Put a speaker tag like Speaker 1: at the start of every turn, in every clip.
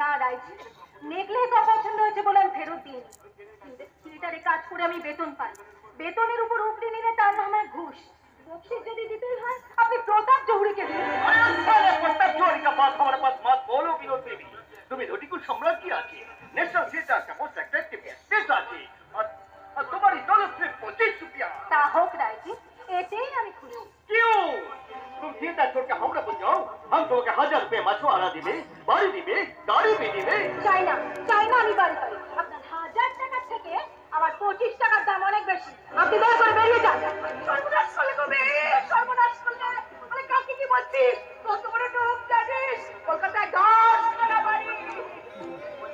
Speaker 1: না রাইজি, নেকলেস অপছন্দ হয়েছে বলে আমি ফেরত দিই। থিয়েটারে কাজ করে আমি বেতন পাই, বেতনের উপর উপরি নিলে তার নামে ঘুষ। বকশিশ যদি দিতেই হয় আপনি প্রতাপ জহুরিকে দিন।
Speaker 2: प्रताप जौहरी का बात हमारे पास मत बोलो विनोद देवी। तुम्हें धोतीकुल सम्राट की आती नेशनल थिएटर का मोस्ट अट्रैक्टिव एक्ट्रेस आती और तुम्हारी दौलत सिर्फ 25 रुपया।
Speaker 1: তা হোক রাইজি, এতেই আমি খুশি।
Speaker 2: क्यों? तुम थिएटर छोड़ के हमरा बन जाओ, हम तुम्हें 1000 रुपए मछुआरा दिबे, बाड़ी दिबे, गाड़ी भी दिबे।
Speaker 1: চাই না, চাই না আমি বাড়ি পাই। আপনার 1000 টাকার থেকে আমার 25 টাকার দাম অনেক বেশি। আপনি দয়া করে বেরিয়ে যান। সর্বনাশ করলে কবে, সর্বনাশ করলে। আরে কাকে কি বলছিস? কত বড় লোক জানিস? কলকাতায় 10 খানা বাড়ি,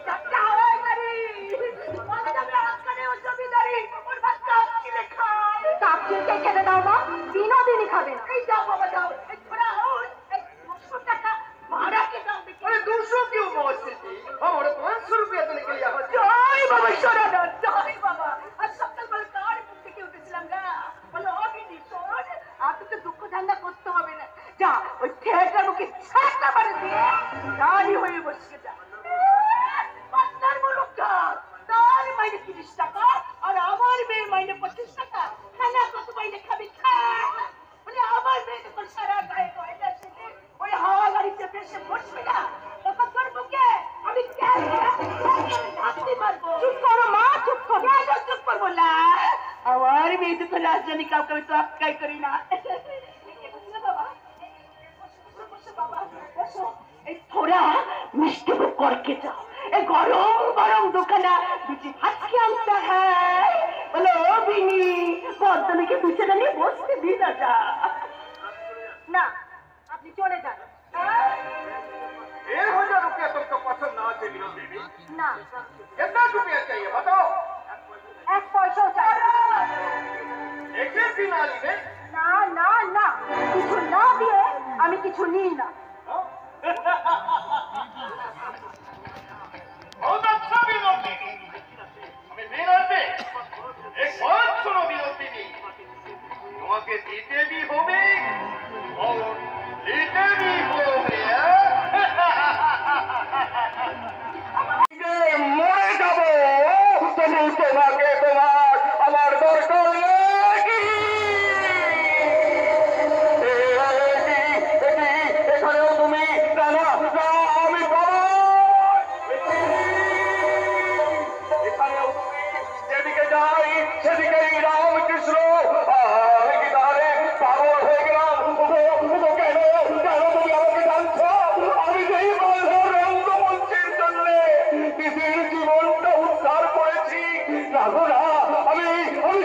Speaker 1: 4টা হাওয়াই গাড়ি, পাঞ্জাবে আজকালে ও জমিদারি, ওর বাদ কাপচিলে খায়। কাপচিলকে খেতে দাও না, বিনোদিনী খাবে না। এই যাও বাবা যাও, এই ছোড়া হোস, এই 200 টাকা ভাড়া কে দাও দেখি।
Speaker 2: अरे 200 क्यों मौसी जी? हमारे 500 रुपया देने के लिए यहाँ
Speaker 1: জয় বাবা শরণার্থ, জয় বাবা। আজ সকালবেলা কার মুখ থেকে উঠেছিলাম গা, বলো অগিনি শোন, আপনি তো দুঃখ ঠান্ডা করতে হবে না। যা ওই থিয়েটার মুখে ছাড়টা মারে দিয়ে রানী হয়ে বসে যা। আপনার মুলুকটা তার মাইনে 30 টাকা আর আমার মেয়ের মাইনে 25 টাকা। খানা কত মাইনে খাবি খা। বলে আমার মেয়ে তো সারা গায়ে গয়না সেজে ওই হাওয়া গাড়িতে বেশে বসবে না। তখন তোর মুখে আমি ঢাকতে পারবো। চুপ করো মা, চুপ করো। কেন চুপ করবো না? আমার মেয়ে তো রাজধানী কাউকে আমি তো আটকাই করি না। বাবা বাবা বসো, এই থোড়া মিষ্টি মুখ করকে যাও। এই গরম গরম দোকানা দুটি ভাজকে আনতে হয়। বলো বিনি বদনিকে বিছানা নিয়ে বসতে দিন না। যা না, আপনি চলে যান।
Speaker 2: 1000 रुपया तुमको पसंद ना आते विनोद देवी?
Speaker 1: না,
Speaker 2: कितना रुपया चाहिए बताओ?
Speaker 1: এক পয়সাও চাই না।
Speaker 2: एक दिन आली में
Speaker 1: না না না, কিছু না দিয়ে আমি কিছু নিই না।
Speaker 2: बहुत अच्छा विनोद देवी। हमें देना दे। एक बात सुनो विनोद देवी, তোমাকে দিতে भी হবে और দিতে भी হবে। মরে যাবো তবু তোমাকে তোমার আমার দরকার নেই। এখানেও তুমি না না না, আমি পাবো। এখানেও তুমি যেদিকে যাই সেদিকেই রামকৃষ্ণ। আমি কি তাহলে পাগল হয়ে গেলাম? কেন কেন তুমি আমাকে জানছো? আমি যেই বাধার রঙ্গমঞ্চের জন্য পৃথিবীর জীবনটা উদ্ধার করেছি। রাখো না, আমি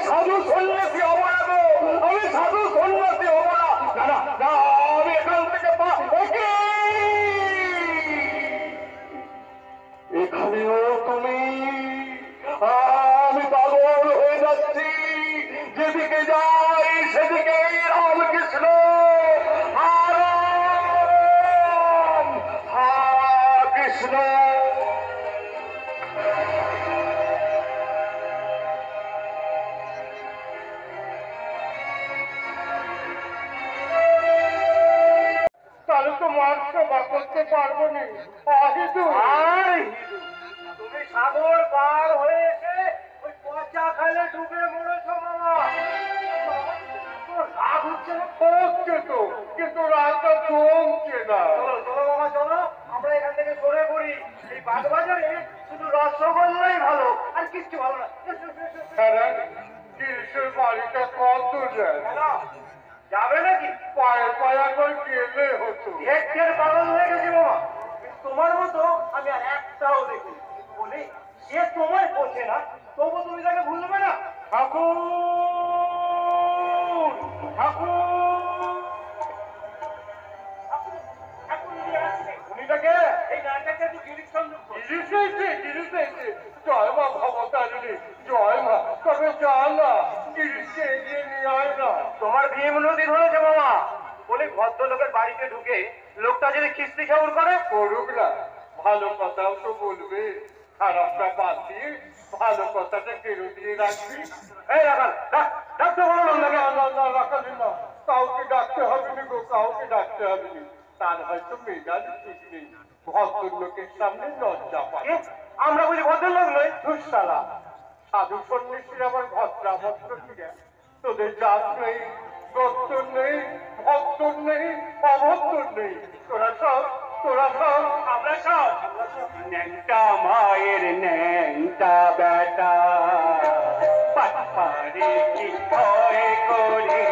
Speaker 2: সাধু সন্ন্যাসী হবো না গো, আমি সাধু সন্ন্যাসী হবো না। না না না, আমি এখান থেকে এখানেও তুমি। আমি পাগল হয়ে যাচ্ছি, যেদিকে যাই সেদিকে রামকৃষ্ণ রাম কৃষ্ণ। তাহলে তো মাংস বার করতে পারবো না। তুমি সাগর পার হয়ে এসে ওই পচা খালে ডুবে মরেছো মামা। রাগ হচ্ছে না? হচ্ছে তো, কিন্তু রাগটা জমছে না। চলো চলো মামা চলো, আমরা এখান থেকে সরে পড়ি। এই বাগবাজারে শুধু রসগোল্লাই ভালো, আর কিচ্ছু ভালো না। তিরিশের বাড়িটা কত যায়? যাবে নাকি? পায়ে পায়া করে গেলে হতো। হেডের পাগল হয়ে গেছি বাবা। তোমার মতো আমি আর একটাও দেখি বলি, সে তোমায় বোঝে না তবু তুমি তাকে ভুলবে না। ঠাকুর ঠাকুর উনিটাকে এই নাটকটা একটু ডিরেকশন জয় মা ভবতারিণী, জয় মা। তবে চল না, গিরিশকে এগিয়ে নিয়ে আয় না। তোমার ভীম নদীর হয়েছে মামা। বলি ভদ্রলোকের বাড়িতে ঢুকে লোকটা যদি খিস্তি খাউর করে, করুক না, ভালো কথাও তো বলবে। খারাপটা বাদ দিয়ে ভালো কথাটা কেড়ে দিয়ে রাখবি। এই রাখাল ডাকতে বললাম না, রাখালি না, কাউকে ডাকতে হবে না গো, কাউকে ডাকতে হবে না। তার হয়তো মেজাজ ঠিক নেই। ভদ্রলোকের সামনে লজ্জা পায়। আমরা বলি ভদ্রলোক নয়, দুঃশালা সাধু সন্ন্যাসীর আবার ভদ্রা ভদ্র কিরা? তোদের জাত নেই, গোত্র নেই, ভদ্র নেই, অভদ্র নেই। তোরা সব আমরা সব ন্যাংটা মায়ের ন্যাংটা বেটা পারে কি ভয় করে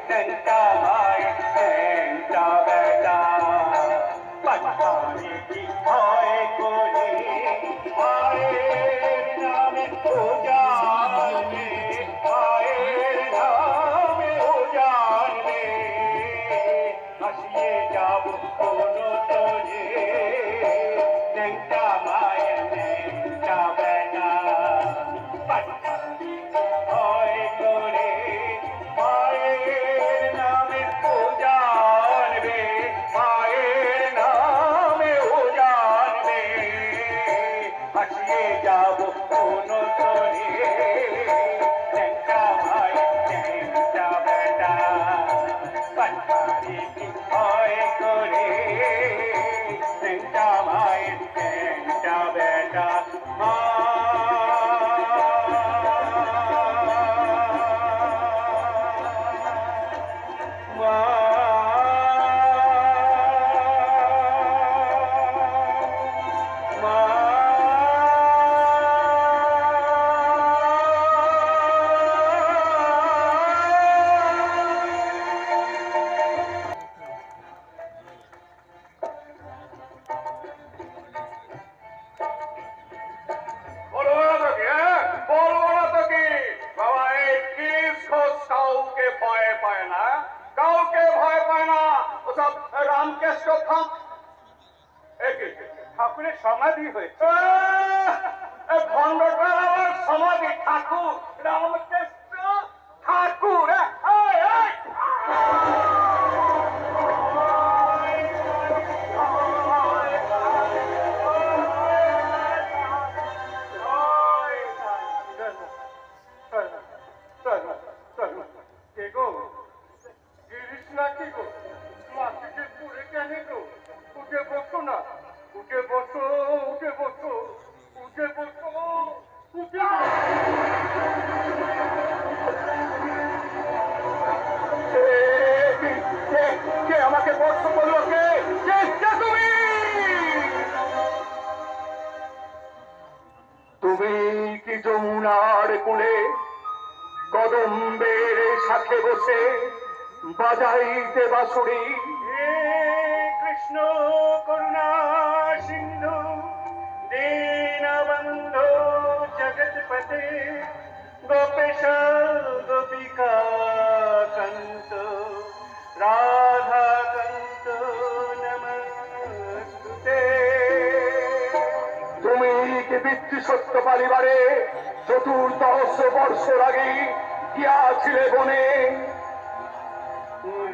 Speaker 2: ন্যাংটা মায়ের ন্যাংটা বেটা পারে কি ভয় করে মায়ের নামে পূজা মায়ের নামে জানবে হাসিয়ে যাব কোনো তোরে ন্যাংটা মায়ের ন্যাংটা বেটা পাঠাবি ভয় করে মায়ের নামে জানবে মায়ের নামে জানবে হাসিয়ে যাব কোনো তোরে ন্যাংটা মায়ের ন্যাংটা বেটা পাঠাবি ভয় করে ন্যাংটা মায়ের ন্যাংটা বেটা ঠাকুরের সমাধি হয়েছে ভণ্ডটার আবার সমাধি ঠাকুর রামকৃষ্ণ ঠাকুর উঠে বসো না উঠে বসো উঠে বসো উঠে বসো উঠে কে আমাকে বর্ষ করলো কে তুমি তুমি কি যমুনার কূলে কদম্বের শাখে বসে বাজাইতে বাঁশুড়ি কৃষ্ণ করুণা সিন্ধু দীনবন্ধু জগৎপতে গোপেশ গোপিকা কান্ত রাধা কান্ত নমস্তুতে তুমি কি পিতৃ সত্য পরিবারে চতুর্দশ বর্ষ আগে গিয়াছিলে বনে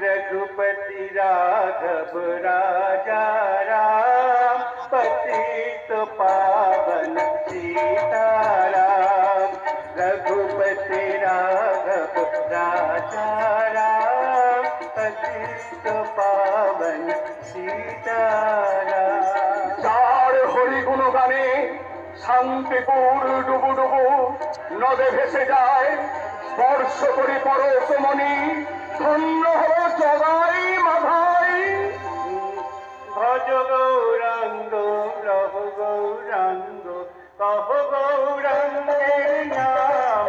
Speaker 2: रघुपति राघव राजा राम पतित पावन सीताराम रघुपति राघव राजा राम पतित पावन सीताराम चार हरि गुण गाने शांतिपुर डुबु डुबु नदे भेसे जाए स्पर्श करी परशमणि ধন্য হব জগাই মাধাই ভজ গৌরাঙ্গ রহ গৌরাঙ্গ কহ গৌরাঙ্গের নাম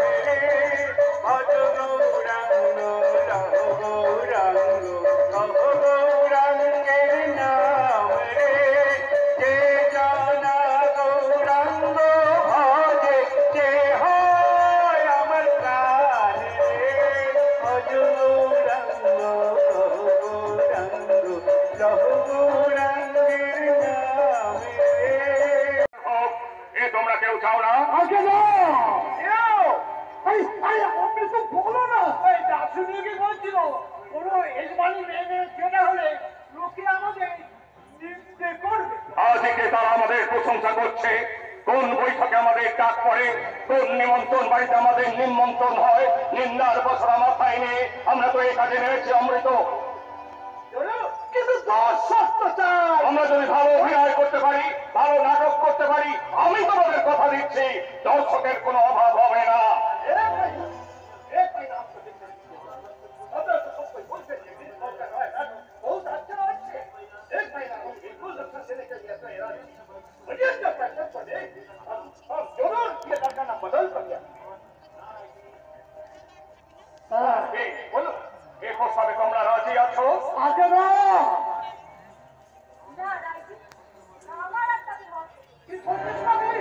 Speaker 2: ভজ গৌরাঙ্গ রহ গৌরাঙ্গ কহ গৌরাঙ্গের নাম রে যে জানা গৌরাঙ্গ ভজে যে হয় আমার প্রাণ রে ভজ তোমরা কেউ চাও না আগে বলো না দার্শনিক বলছিল কোন এজমানি মেয়ে যেটা হলে লোকে আমাদের করবে আজকে তারা আমাদের প্রশংসা করছে কোন বৈঠকে আমাদের ডাক পড়ে কোন নিমন্ত্রণ বাড়িতে আমাদের নিমন্ত্রণ হয় নিন্দার বছর মাথায় নিয়ে আমরা তো এই কাজে নেমেছি অমৃত কিন্তু
Speaker 3: শর্ত চাই।
Speaker 2: আমরা যদি ভালো অভিনয় করতে পারি, ভালো নাটক করতে পারি, আমি তোমাদের কথা দিচ্ছি দর্শকের কোনো অভাব হবে না। বলো, এ প্রস্তাবে তোমরা রাজি আছো?
Speaker 3: আগে না
Speaker 1: না রাজি, আমার একটা বিপদ।
Speaker 3: কি করছিস ভাবি?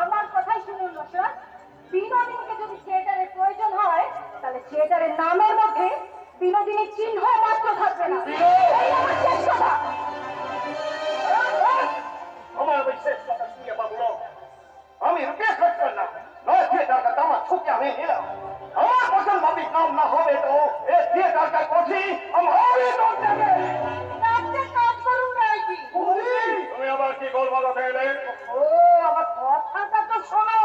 Speaker 1: আমার কথাই শুনুন নসরাত, বিনোদিনীকে যদি থিয়েটারের প্রয়োজন হয় তাহলে থিয়েটারের নামের মধ্যে বিনোদিনীর চিহ্ন মাত্র থাকবে না। এই আমার শেষ কথা।
Speaker 3: আমার ওই শেষ কথা শুনিয়ে বাবুল, আমি রুকে থাকতাম না, নয় থিয়েটারটা আমার ছুটে আমি নিলাম। আমার পছন্দ ভাবির নাম না হবে তো এ থিয়েটারটা করছি আমারই তো দেবে।
Speaker 1: নাচের কাজ করুন রাজি।
Speaker 2: তুমি আবার কি গোলমালাতে এলে?
Speaker 1: ও আমার কথাটা তো শোনো।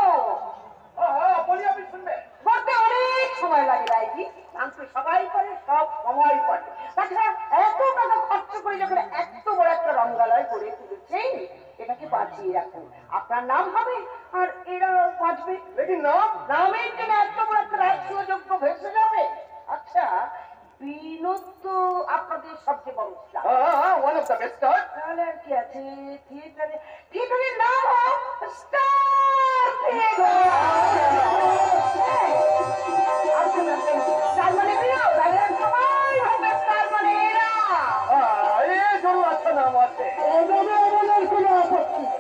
Speaker 3: বলি আমি শুনবে।
Speaker 1: বলতে অনেক সময় লাগে রাইজি,
Speaker 3: ডান্স সবাই করে, সব সময় পারে।
Speaker 1: তাছাড়া এত টাকা খরচ করে যখন এত বড় একটা রঙ্গালয় করে তুলেছেন, এটাকে বাঁচিয়ে রাখুন। আপনার নাম হবে আর এরা বাঁচবে।
Speaker 3: লেকিন নাম
Speaker 1: নামের জন্য এত বড় একটা রাষ্ট্রযোগ্য ভেসে যাবে। আচ্ছা, বিনোদ তো আপনাদের সবচেয়ে বড় star.
Speaker 3: One of the best star.
Speaker 1: তাহলে আর কি আছে? থিয়েটারের নাম হোক স্টার থিয়েটার। তার মানে বিনোদ, বাইরের সবাই হবে স্টার মানে এরা।
Speaker 3: এই জন্য আচ্ছা নাম আছে। এভাবে আমাদের কোনো আপত্তি নেই।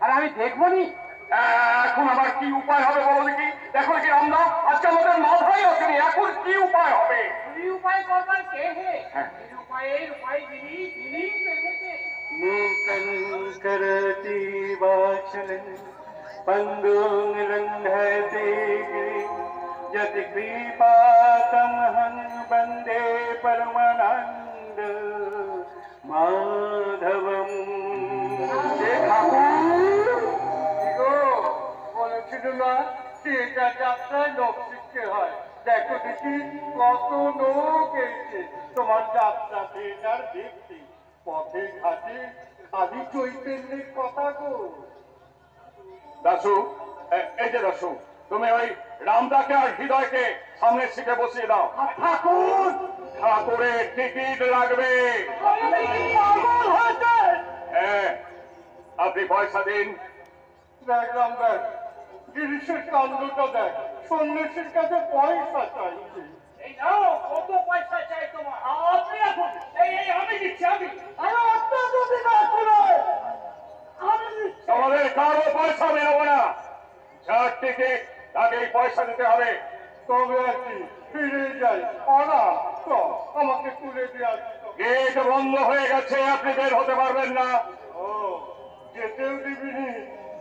Speaker 2: আর আমি দেখবো নি। এখন আবার কি উপায় হবে বলো দেখি? দেখো কি আমরা আজকে আমাদের মাথায় আসেনি, এখন কি উপায় হবে?
Speaker 3: এই উপায় করবার কে হে?
Speaker 2: হ্যাঁ।
Speaker 3: এই উপায় যিনি এনেছে।
Speaker 4: मूकं करति वाचनं पङ्गुं लङ्घयते गिरिं यत्कृपातमहं वन्दे परमानन्द माधवम्। বলেছিল না এটা যাত্রায় লোক শিখতে হয়। দেখো দেখি কত লোক এসেছে তোমার যাত্রা থিয়েটার দেখতে। পথে ঘাটে খালি চৈতন্যের কথা গো।
Speaker 2: দাসু, এই যে দাসু, তুমি ওই রামদাকে আর হৃদয়কে সামনের সিটে বসিয়ে দাও।
Speaker 3: ঠাকুর
Speaker 2: ঠাকুরের টিকিট লাগবে।
Speaker 3: পাগল হয়েছে।
Speaker 2: হ্যাঁ, আপনি পয়সা দিন।
Speaker 4: দেখ রামদাস, গিরিশের কাণ্ডটা দেখ, সন্ন্যাসীর কাছে পয়সা চাইছে।
Speaker 3: এই নাও, কত পয়সা চাই তোমার? আপনি এখন আমি দিচ্ছি। আমি অত্যন্ত বিকাশ করে আমি দিচ্ছি।
Speaker 2: তোমাদের কারো পয়সা আমি নেবো না। যার টিকিট তাকেই পয়সা দিতে হবে।
Speaker 4: তবে আর কি ফিরে যাই। ওরা তো আমাকে তুলে দিয়ে আসতো।
Speaker 2: গেট বন্ধ হয়ে গেছে, আপনি বের হতে পারবেন না।
Speaker 4: ও, যেতেও দিবিনি,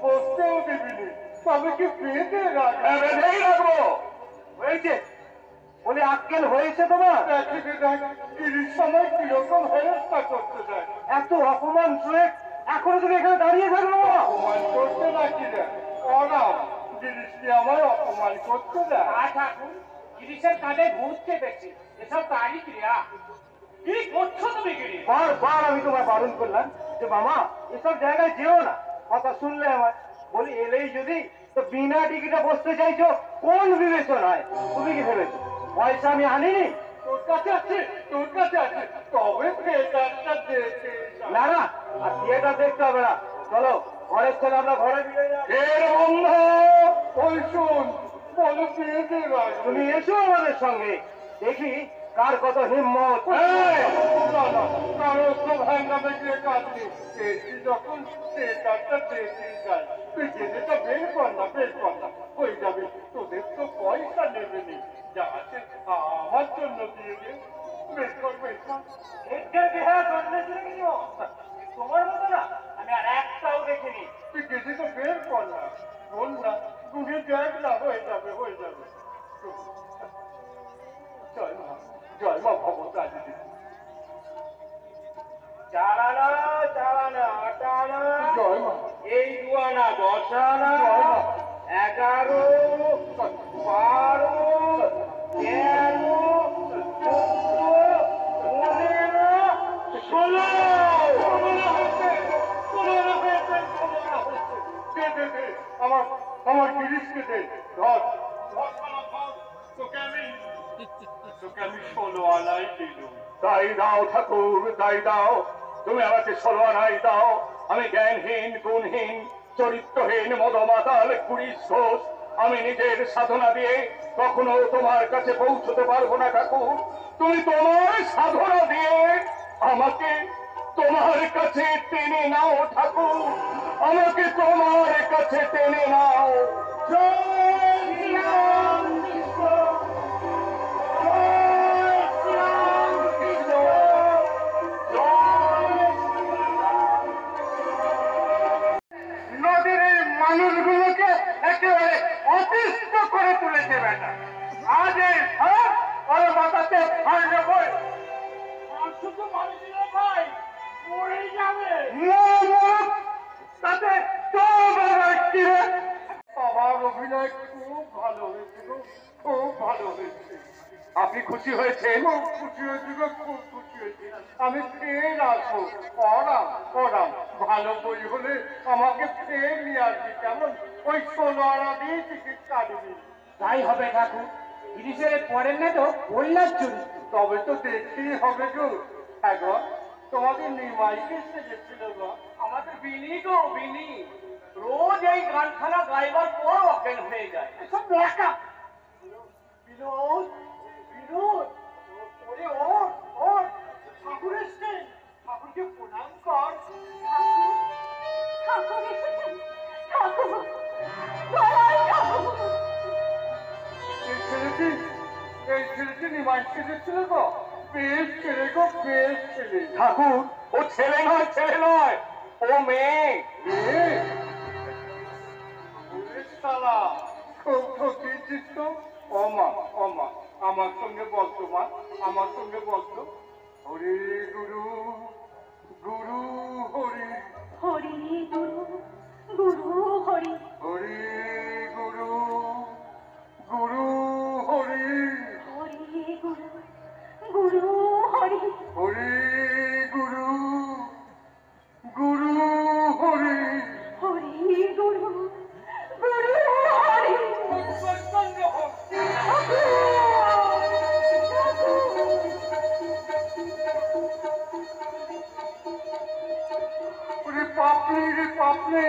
Speaker 4: বসতেও দিবিনি, তবে কি বেঁধে রাখ?
Speaker 2: হ্যাঁ, বেঁধেই রাখবো।
Speaker 4: হয়েছে বলে আক্কেল হয়েছে তোমার? দেখে দেখ তিরিশ সময় কিরকম হেরস্তা করতে দেয়। এত অপমান শুনে এখনো তুমি এখানে দাঁড়িয়ে থাকলো? অপমান করতে নাকি দেয় ওরা? জিনিসটি আমায় অপমান করতে দেয়।
Speaker 3: ঠাকুর, গিরিশের কাঁধে ভূত চেপেছে, এসব তারই ক্রিয়া। কি করছো তুমি গিরি?
Speaker 4: বারবার আমি তোমায় বারণ করলাম যে মামা এসব জায়গায় যেও না। কথা শুনলে আমার বলি এলেই যদি তো বিনা টিকিটে বসতে চাইছো কোন বিবেচনায়? তুমি কি ভেবেছো পয়সা আমি আনিনি? তোর কাছে আছে, তোর কাছে আছে, তবে থিয়েটারটা দেখে না না। আর থিয়েটার দেখতে হবে না, চলো ঘরের ছেলে আমরা ঘরে ফিরে যাই।
Speaker 2: গেট বন্ধ।
Speaker 4: ওই শোন, বলো পেয়েছে তুমি এসো আমাদের সঙ্গে, দেখি কার কত হিম্মত। না না, কারো তো ভাঙ্গামে গিয়ে কাজ নেই। এসি যখন থিয়েটারটা দেখে যায়, তুই যেটা বের কর না, বের কর না, হয়ে যাবে। তোদের তো পয়সা নেবে নি, যা আছে আমার জন্য দিয়ে দে। বের কর, বের কর। তোমার মতো না আমি আর একটাও দেখিনি। তুই কেটে তো বের কর না, বল না, গুনে দেখ না, হয়ে যাবে, হয়ে যাবে। জয় মা ভগবতী। আনা 10 আনা 11 12 13 আমার গিরিশকে দে ধর তোকে আমি 16 আনাই দিলুম।
Speaker 2: তাই দাও ঠাকুর, তাই দাও। তুমি আমাকে 16 আনাই দাও। আমি জ্ঞানহীন, গুণহীন, চরিত্রহীন, মদমাতাল, কুড়িশ ঘোষ। আমি নিজের সাধনা দিয়ে কখনো তোমার কাছে পৌঁছতে পারবো না ঠাকুর। তুমি তোমার সাধনা দিয়ে আমাকে তোমার কাছে টেনে নাও ঠাকুর, আমাকে তোমার কাছে টেনে নাও। জয় শ্রীরাম কৃষ্ণ, জয় শ্রীরাম কৃষ্ণ, জয় শ্রীরাম।
Speaker 4: নদীর এই মানুষগুলোকে একেবারে অতিষ্ঠ করে তুলেছে বেটা। আজ এই সব ওর মাথাতে ফাইলে বই শুধু মানুষের ভাই মরে যাবে তাতে কি রে? আমার অভিনয় খুব ভালো হয়েছিল, খুব ভালো হয়েছে।
Speaker 2: আপনি খুশি হয়েছেন?
Speaker 4: খুব খুশি হয়েছি গো, খুব খুশি হয়েছি। আমি ফের আসবো, পড়াম পড়াম। ভালো বই হলে আমাকে ফের নিয়ে আসবি, কেমন? ওই 16 আনা দিয়ে টিকিট কাটবি।
Speaker 5: তাই হবে ঠাকুর, গিরিশের পরের না তো বললার চরিত্র।
Speaker 4: তবে তো দেখতেই হবে গো। হ্যাঁ গো, তোমাদের নিমাইকে সেজেছিল গো।
Speaker 3: আমাদের বিনি গো, বিনি রোজ এই গানখানা গাইবার পর অজ্ঞান হয়ে যায়।
Speaker 4: এসব দেখা
Speaker 3: বিনোদ, বিনোদ, ওরে ওঠ, ওঠ, ঠাকুর এসছেন, ঠাকুরকে প্রণাম কর।
Speaker 1: ঠাকুর এসেছেন, ঠাকুর, জয় ঠাকুর।
Speaker 4: এই ছেলেটি নিমাই সেজেছিল গো। বেশ ছেলে গো, বেশ ছেলে।
Speaker 2: ঠাকুর, ও ছেলে নয়, ছেলে নয়, ও মেয়ে।
Speaker 4: শালা খুব ঠকিয়েছিস তো। অমা অমা আমার সঙ্গে বলতো মা, আমার সঙ্গে বলতো। হরি গুরু, গুরু হরি,
Speaker 1: হরি গুরু, গুরু হরি,
Speaker 4: হরি গুরু, গুরু হরি,
Speaker 1: হরি গুরু, গুরু হরি,
Speaker 4: হরি গুরু, গুরু হরি।
Speaker 1: হরি গুরু, গুরু হরি।
Speaker 4: ওরে পাপড়ি রে পাপড়ি,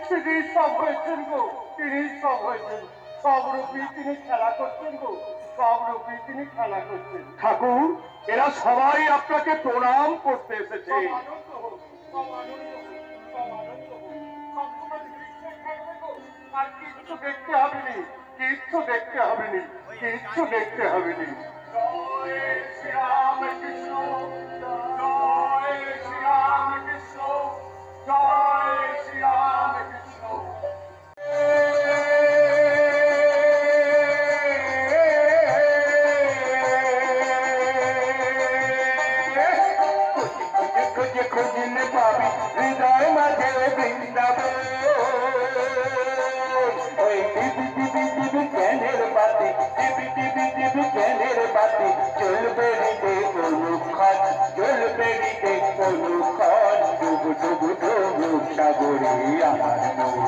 Speaker 4: তিনি সব হয়েছেন গো, তিনি সব হয়েছেন। সব রূপী তিনি খেলা করছেন গো, সব রূপী তিনি খেলা করছেন।
Speaker 2: ঠাকুর, এরা সবাই আপনাকে প্রণাম করতে এসেছে।
Speaker 4: সব আনন্দ হোক, সব আনন্দ হোক, সব আনন্দ হোক। সবসময় গ্রীষ্মে থাকবে গো, আর কিচ্ছু দেখতে হবে নি, কিচ্ছু দেখতে হবে নি, কিচ্ছু দেখতে হবে নি।
Speaker 2: জয় শ্রীরাম কৃষ্ণ, জয় শ্রীরাম কৃষ্ণ, জয় শ্রীরাম কৃষ্ণ।
Speaker 3: খুঁজে খুঁজলে পাবি হৃদয় মাঝে বৃন্দাবন। ওই দিবি দিবি দিবি জ্ঞানের বাতি, দিবি দিবি দিবি জ্ঞানের বাতি, চলবে হৃদে অনুক্ষণ, চলবে হৃদে অনুক্ষণ। ডুবু ডুবু ডুবু সাগরে আমার মন।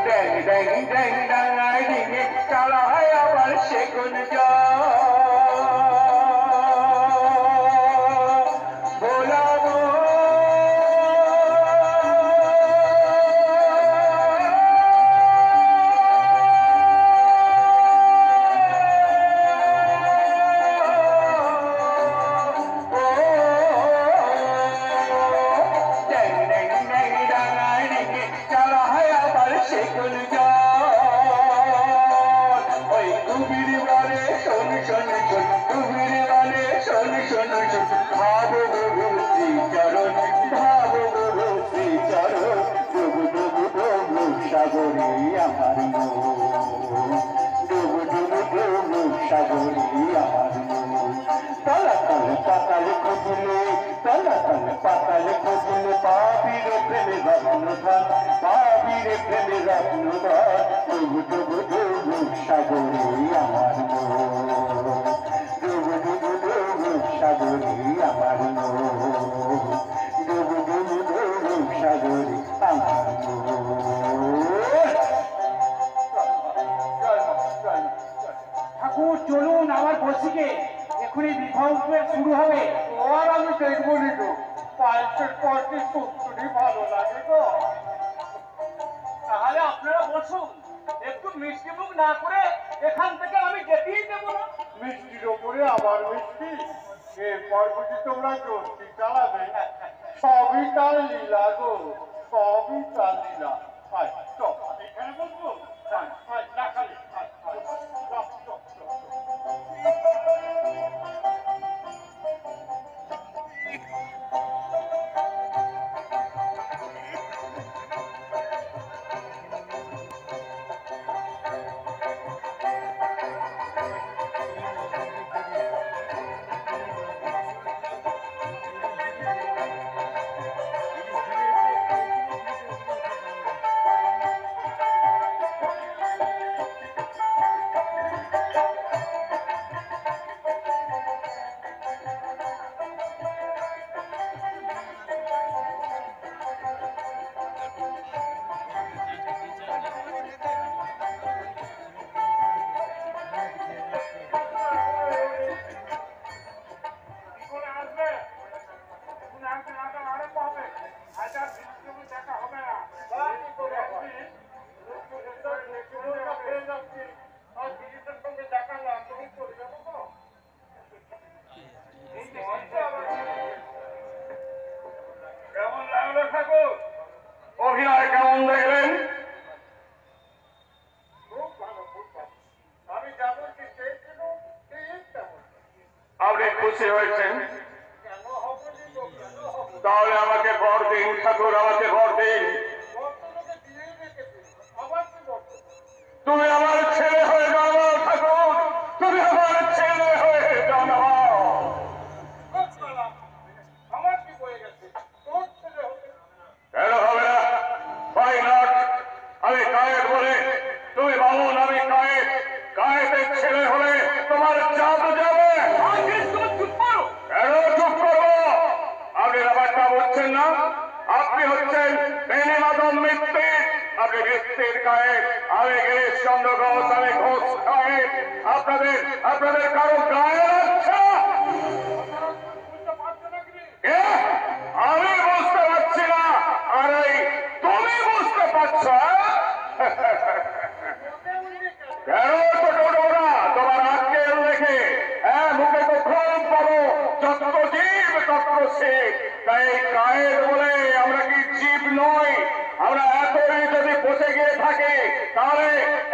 Speaker 3: ড্যাং ড্যাং ড্যাং ডাঙায় ডিঙে চালা হয় আবার সেগুন বোলাবো। ড্যাং ড্যাং ড্যাং ডাঙায় ডিঙে চালা হয় আবার সেগুন ওই কুমির বলে
Speaker 2: লাল কোকিল পাপির প্রেমে রত্নধন পাপির প্রেমে রত্নধন ডুবু ডুবু ডুবু সাগরে আমার মন ডুবু ডুবু ডুবু সাগরে আমার মন ডুবু ডুবু ডুবু সাগরে আমার
Speaker 5: ঠাকুর চলুন আমার বসিকে এখনই বিবাহ উৎসব শুরু হবে।
Speaker 4: আর আমি দেখবো নি তো পায়েসের পরটি সত্যি ভালো লাগে তো।
Speaker 3: তাহলে আপনারা বসুন, একটু মিষ্টি মুখ না করে এখান থেকে আমি যেতেই দেবো না।
Speaker 4: মিষ্টির ওপরে আবার মিষ্টি, এরপর বুঝি তোমরা জোরটি চালাবে। সবই তার লীলা গো, সবই তার লীলা। আয়, চল, এখানে বসবো। আয়, আয়, না খালি, আয়, আয়, চল, চল, চল, চল।
Speaker 3: কেমন লাগলো ঠাকুর?
Speaker 2: অভিনয় কেমন দেখলেন?
Speaker 4: খুব ভালো, খুব ভালো। আমি যেমন কি চেয়েছিলাম ঠিক তেমন।
Speaker 2: আপনি খুশি হয়েছেন?
Speaker 4: কেন হবে নি গো, কেন হবে?
Speaker 2: তাহলে আমাকে ভর দিন ঠাকুর, আমাকে ভর দিন।
Speaker 4: বর্তমানে দিয়েই রেখেছি, আবার কি বর্তমান?
Speaker 2: তুমি আমার ছেলে হয়ে জন্মাও ঠাকুর, তুমি আমার ছেলে হয়ে জন্মাও।
Speaker 4: খুব ভালো। আমার কি বয়ে গেছে? তোর ছেলে হবে।
Speaker 2: কেন হবে না? Why not? আমি কায়েত বলে তুমি বামুন, আমি কায়েত। কায়েতের ছেলে হলে তোমার চাঁদ যাবে। কেন চুপ করবো? আপনি ব্যাপারটা বুঝছেন না? আপনি হচ্ছেন বেনিমাদম মিত্তির, আপনি মিত্তির কায়েত, আমি গিরিশ চন্দ্র ঘোষ, আমি ঘোষ কায়েত। আপনাদের কারো গায়ে লাগছে?
Speaker 4: বুঝতে পারছো না কি?
Speaker 2: কে? আমি বুঝতে পারছি না, আর এই তুমি বুঝতে পারছো? কেন ছোট ওরা তোমার আজকের দেখে মুখে তো খুব পাবো, যত জীব তত শিব। তাই কায়ের বলে আমরা কি জীব নই? আমরা এতই যদি বসে গিয়ে থাকি তাহলে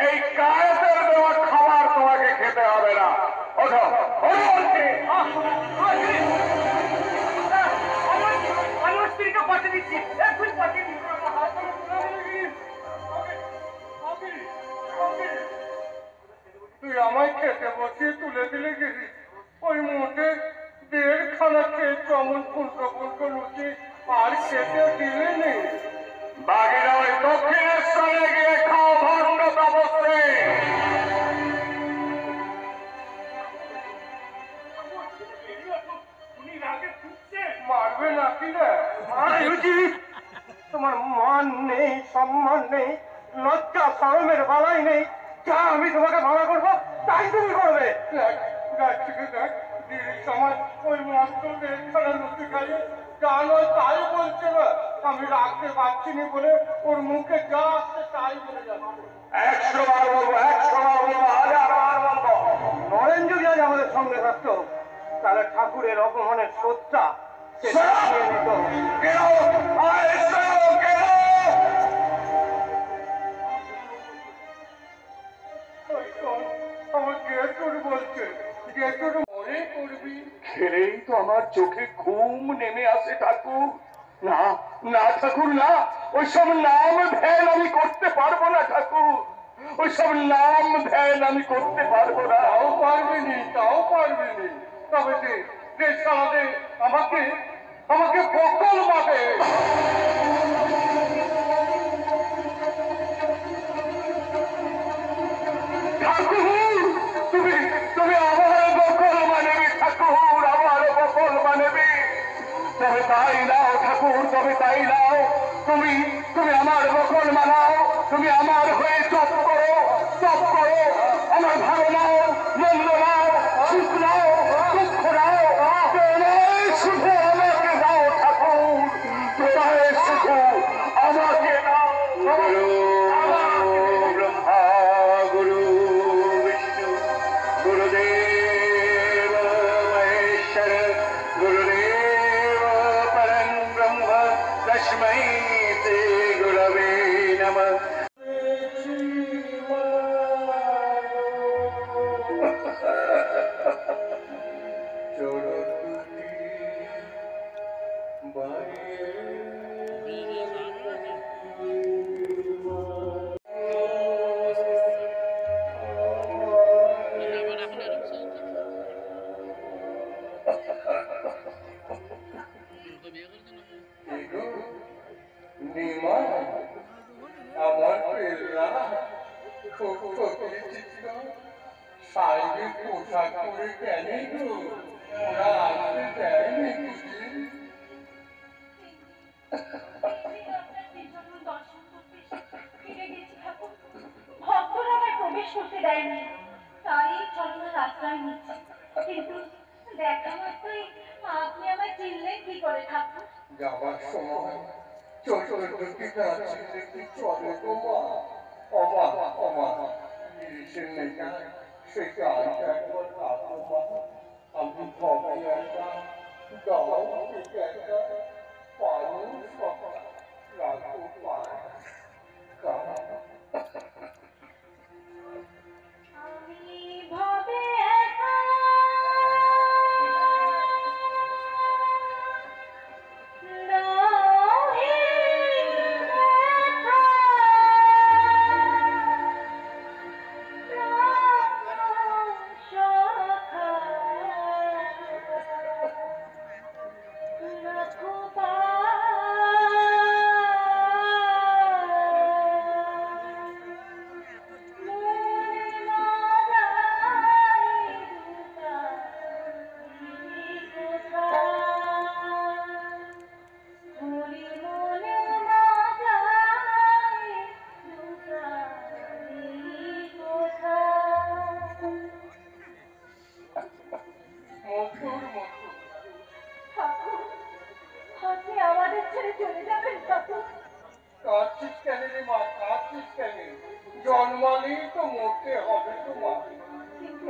Speaker 2: এই কায়েতের দেওয়া খাবার তোমাকে খেতে হবে না। ওঠো, ওঠো বলছি।
Speaker 3: আমি ওর স্ত্রীকে পাঠিয়ে দিচ্ছি, এক্ষুনি পাঠিয়ে দিচ্ছি।
Speaker 4: তুই আমায় খেতে বসিয়ে তুলে দিলে গেলি, ওই মোটে 1.5 খানা খেয়েছো, অমন ফুলকো ফুলকো লুচি আর খেতে দিলে নেই।
Speaker 2: বাকিরা ওই দক্ষিণেশ্বরে গিয়ে খাও ভণ্ড তপস্বী।
Speaker 3: উনি রাগে ফুটছেন।
Speaker 4: মারবে নাকি রে? তোমার মান নেই, সম্মান নেই, লজ্জা শরমের বালাই নেই। যা আমি তোমাকে মানা করবো তাই তুমি করবে। সময় ওই মাত্র 1.5 খানা লুচি খাইয়ে যা নয় তাই বলছে না। আমি রাখতে পারছি নি বলে ওর মুখে যা আসছে তাই বলে যাচ্ছে।
Speaker 2: 100 বার বলবো, 100 বার বলবো, 1000 বার বলবো।
Speaker 4: নরেন যদি আজ আমাদের সঙ্গে থাকতো তাহলে ঠাকুরের অপমানের শ্রদ্ধা সে নিয়ে নিত।
Speaker 2: কেন? আর এসো, কেন?
Speaker 4: আমার গেটুর বলছে, গেটুর মনে করবি।
Speaker 2: খেলেই তো আমার চোখে ঘুম নেমে আসে ঠাকুর। না না ঠাকুর না, ওইসব নাম ধ্যান আমি করতে পারবো না ঠাকুর, ওইসব নাম ধ্যান আমি করতে পারবো না।
Speaker 4: তাও পারবি নি, তাও পারবি নি। তবে যে সারাদে আমাকে আমাকে বকল মারে। ঠাকুর তুমি তুমি আমার বকল মানবি, ঠাকুর আমার বকল মানবি। তবে তাই নাও ঠাকুর, তবে তাই নাও। তুমি তুমি আমার বকল মানাও, তুমি আমার হয়ে চপ করো, চপ করো। আমার ভালো নাও, মন্দ নাও, সুখ নাও, দুঃখ নাও, তোমায় শুধু আমাকে দাও ঠাকুর, তোমায় শুধু আমাকে দাও। ব্রহ্মা গুরু বিষ্ণু গুরুদেব মহেশ্বর গুরুদেব পরম ব্রহ্ম তস্मै শ্রী গুরবে নমঃ। আমার পেলা খুব চিত্র শারীরিক পোশাক পরে কেন গো? ওরা আসতে দেয়নি বুঝি?
Speaker 1: ভক্তরা আমায় প্রবেশ করতে দেয়নি, তাই চলনার আশ্রয় নিচ্ছি। কিন্তু দেখা মাত্রই আপনি আমায় চিনলেন কি করে ঠাকুর?
Speaker 4: যাবার সময় চতুর্দিকে চিনলে কি চলে গো মা? অমা অমা গিরিশের নেতা সে গানটা একবার গাতো মা। আমি ভবে একা গাও থেকে একা পারো সকা রাখো পায় গাও।
Speaker 1: আমি ভাবে একা নাহি দেখা প্রাণ সখা রাখো
Speaker 4: মধুর মধুর
Speaker 1: ঠাকুর, আপনি আমাদের ছেড়ে চলে যাবেন ঠাকুর?
Speaker 4: কাঁদছিস কেন রে মা, কাঁদছিস কেন? জন্মালেই তো মরতে হবে তো মা।
Speaker 1: কিন্তু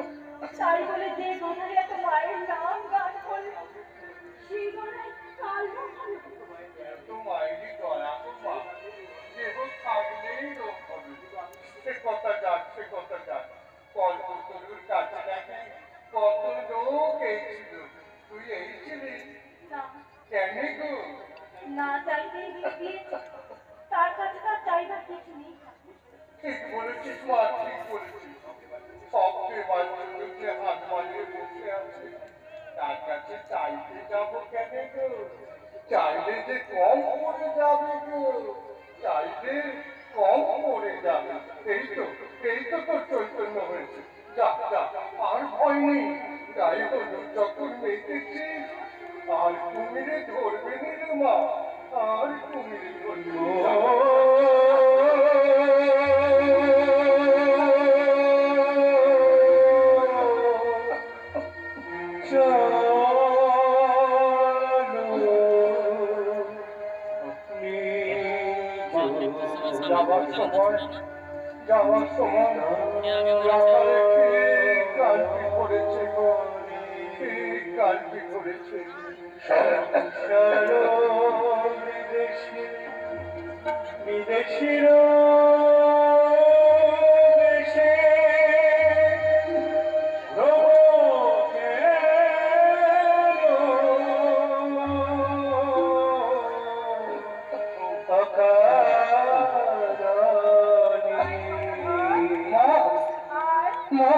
Speaker 1: তাই বলে যে গলায় এত মায়ের নাম গান করল, সেই গলায় কাল
Speaker 4: এত মায়েরই দয়া গো মা, দেহ থাকলেই রোগ হবে। সে কথা যাক, সে কথা যাক। কল্পতরুর কাছে নাকি কত লোক এইছিল, তুই এইছিলি
Speaker 1: না
Speaker 4: কেন গো?
Speaker 1: না চাইতেই দিয়ে দিয়েছে, তার কাছে তার চাইবার কিছু নেই ঠাকুর।
Speaker 4: ঠিক বলেছিস মা, ঠিক বলেছিস। সবচেয়ে বাচ্চাদের যে হাত বানিয়ে বসে আছে, তার কাছে চাইতে যাবো কেন গো? চাইলে যে কম পড়ে যাবে গো, চাইলে কম পড়ে যাবে। এই তো তোর চৈতন্য হয়েছে। যা যা, আর ভয় নেই। যাই হলো যখন মেতেছিস, আর কুমিরে ধরবে নি রে মা, আর কুমিরে ধরবে যাওয়ার সময় রাখালে কি কালটি পড়েছে গো, কি কালটি পড়েছে। বিদেশির দেশে মা